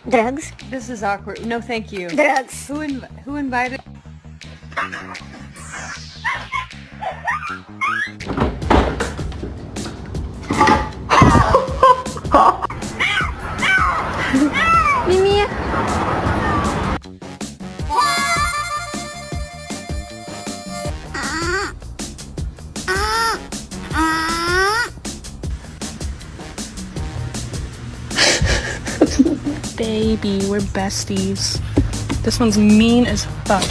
Drugs? This is awkward. No, thank you. Drugs. Who invited? Mimi. Baby, we're besties. This one's mean as fuck.